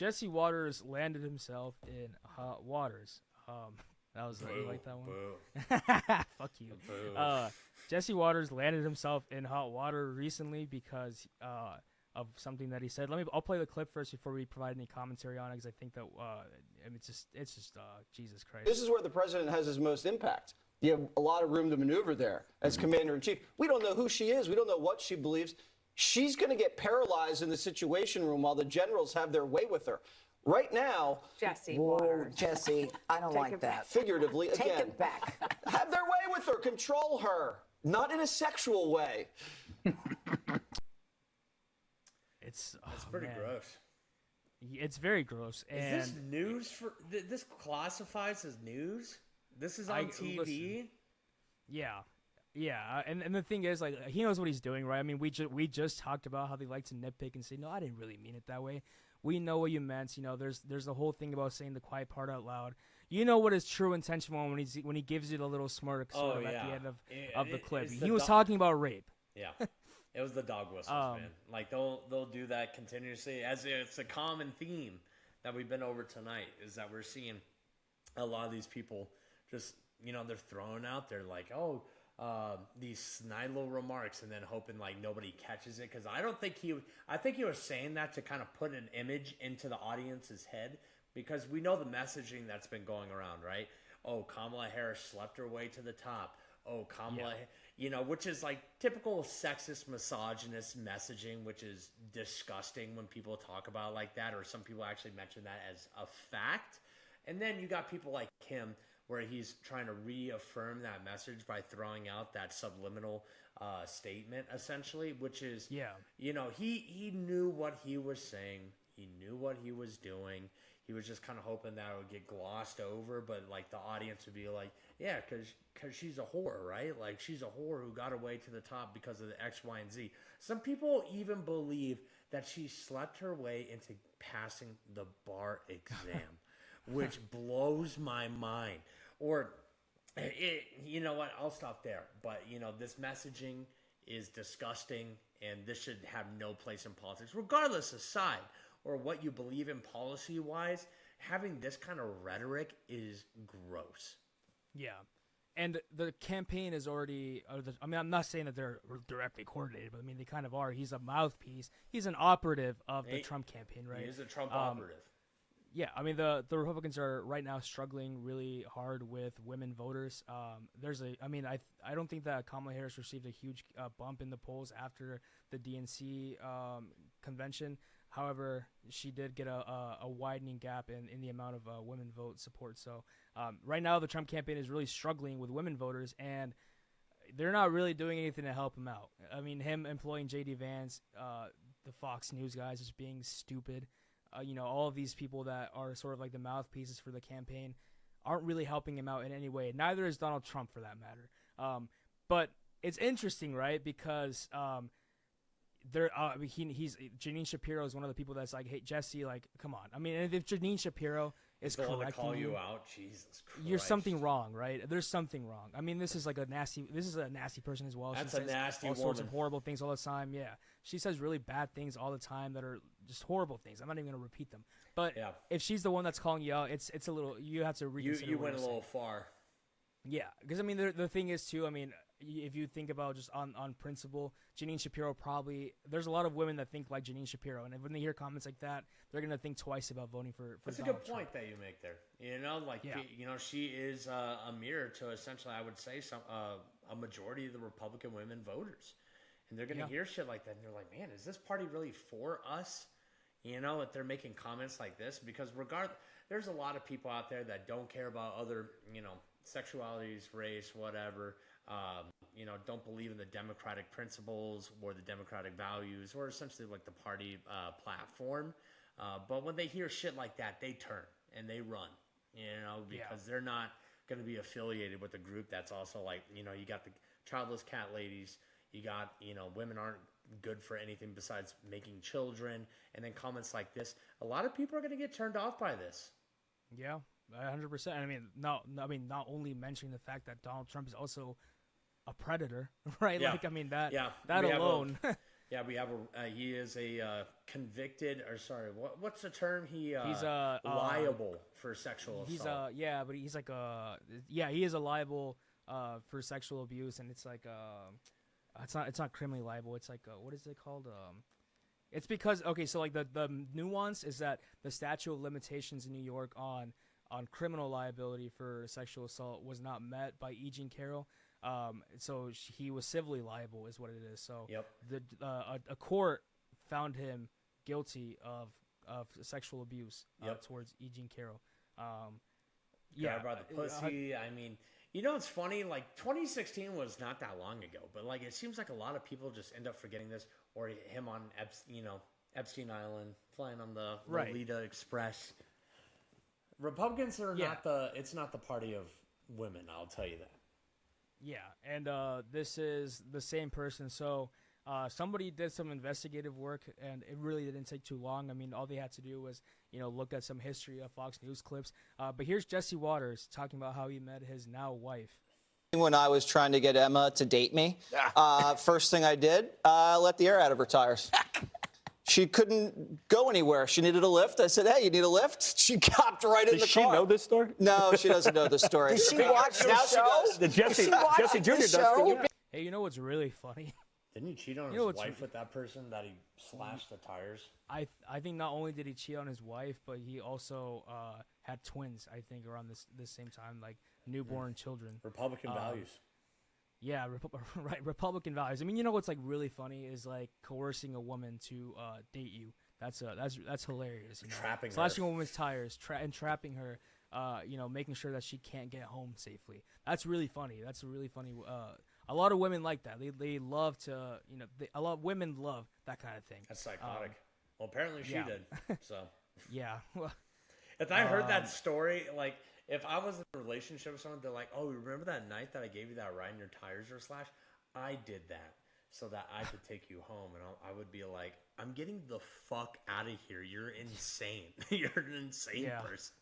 Jesse Waters landed himself in hot waters. That was you like that one? Boo. Fuck you. Boo. Jesse Waters landed himself in hot water recently because of something that he said. I'll play the clip first before we provide any commentary on it, because I think that it's just Jesus Christ. This is where the president has his most impact. You have a lot of room to maneuver there as commander-in-chief. We don't know who she is. We don't know what she believes. She's going to get paralyzed in the Situation Room while the generals have their way with her. Right now, Jesse Whoa, Waters. Jesse, I don't like that. figuratively, Take again, it back. have their way with her, control her, not in a sexual way. It's Pretty man. gross. It's very gross. And Is this news for this classifies as news? This is on TV. Listen, yeah, and the thing is, like, he knows what he's doing, right? I mean, we just talked about how they like to nitpick and say, no, I didn't really mean it that way. We know what you meant. You know, there's the whole thing about saying the quiet part out loud. You know what his true intention was when he gives you the little smirk at the end of the clip. He was talking about rape. Yeah. It was the dog whistles, man. Like they'll do that continuously, as it's a common theme that we've been over tonight. Is that we're seeing a lot of these people just they're throwing out there like these snide little remarks and then hoping like nobody catches it, because I think he was saying that to kind of put an image into the audience's head, because we know the messaging that's been going around, right? Oh, Kamala Harris slept her way to the top. Oh, Kamala, which is like typical sexist, misogynist messaging, which is disgusting when people talk about it like that, or some people actually mention that as a fact. And then you got people like him, where he's trying to reaffirm that message by throwing out that subliminal statement, essentially, which is, he knew what he was saying. He knew what he was doing. He was just kind of hoping that it would get glossed over, but like the audience would be like, yeah, because she's a whore, right? Like, she's a whore who got her way to the top because of the X, Y, and Z. Some people even believe that she slept her way into passing the bar exam, which blows my mind. Or, you know what? I'll stop there. But, this messaging is disgusting, and this should have no place in politics, regardless of side or what you believe in policy-wise. Having this kind of rhetoric is gross. Yeah. And the campaign is already, I'm not saying that they're directly coordinated, but I mean, they kind of are. He's a mouthpiece. He's an operative of the Trump campaign, right? He is a Trump operative. Yeah, I mean, the Republicans are right now struggling really hard with women voters. I don't think that Kamala Harris received a huge bump in the polls after the DNC convention. However, she did get a widening gap in the amount of women vote support. So right now, the Trump campaign is really struggling with women voters, and they're not really doing anything to help him out. I mean, him employing J.D. Vance, the Fox News guys, just being stupid. All of these people that are sort of like the mouthpieces for the campaign aren't really helping him out in any way. Neither is Donald Trump, for that matter. But it's interesting, right? Because Janine Shapiro is one of the people that's like, hey, Jesse, like, come on. I mean, if Janine Shapiro is correcting call you out, Jesus Christ, you're something wrong, right? There's something wrong. I mean, this is a nasty person as well. That's she a says nasty all sorts woman. of horrible things all the time. Yeah, she says really bad things all the time that are just horrible things. I'm not even going to repeat them. But if she's the one that's calling you out, it's a little. You have to reconsider. You went a little far. Yeah, because I mean, the thing is too. I mean, if you think about just on principle, Janine Shapiro probably, there's a lot of women that think like Janine Shapiro, and when they hear comments like that, they're gonna think twice about voting for That's Donald a good Trump. point that you make there. She is a mirror to, essentially, I would say, a majority of the Republican women voters, and they're gonna hear shit like that, and they're like, man, is this party really for us? If they're making comments like this, because there's a lot of people out there that don't care about other, sexualities, race, whatever. Don't believe in the democratic principles or the democratic values, or essentially like the party platform. But when they hear shit like that, they turn and they run, because they're not going to be affiliated with a group that's also like, you got the childless cat ladies, you got, women aren't good for anything besides making children. And then comments like this, a lot of people are going to get turned off by this. Yeah, 100%. I mean, not only mentioning the fact that Donald Trump is also a predator, right? Yeah. Like, I mean, that we alone. Yeah, we have he is a convicted, or sorry, what's the term? He's liable for sexual assault. But he's like he is a liable for sexual abuse, and it's like it's not criminally liable. It's like what is it called? It's because so like the nuance is that the statute of limitations in New York on criminal liability for sexual assault was not met by E. Jean Carroll. So he was civilly liable, is what it is. So a court found him guilty of sexual abuse towards E. Jean Carroll. About the pussy. I mean, it's funny. Like 2016 was not that long ago, but like it seems like a lot of people just end up forgetting this, or him on Epstein Island flying on the Lolita Express. Republicans are it's not the party of women. I'll tell you that. Yeah, and this is the same person. So somebody did some investigative work, and it really didn't take too long. I mean, all they had to do was, look at some history of Fox News clips. But here's Jesse Waters talking about how he met his now wife. When I was trying to get Emma to date me, first thing I did, let the air out of her tires. She couldn't go anywhere. She needed a lift. I said, hey, you need a lift? She hopped right in the car. Does she know this story? No, she doesn't know the story. Did she watch the show? Jesse Jr. does. Hey, you know what's really funny? Didn't he cheat on his wife with that person that he slashed the tires? I think not only did he cheat on his wife, but he also had twins, I think, around this same time, like newborn children. Republican values. Yeah, right. Republican values. I mean, what's like really funny is like coercing a woman to date you. That's hilarious. Slashing a woman's tires and trapping her. Making sure that she can't get home safely. That's really funny. That's really funny. A lot of women like that. They love to. A lot of women love that kind of thing. That's psychotic. Well, apparently she did. So. Yeah. If I heard that story, like. If I was in a relationship with someone, they're like, oh, remember that night that I gave you that ride and your tires were slashed? I did that so that I could take you home. And I would be like, I'm getting the fuck out of here. You're insane. You're an insane person.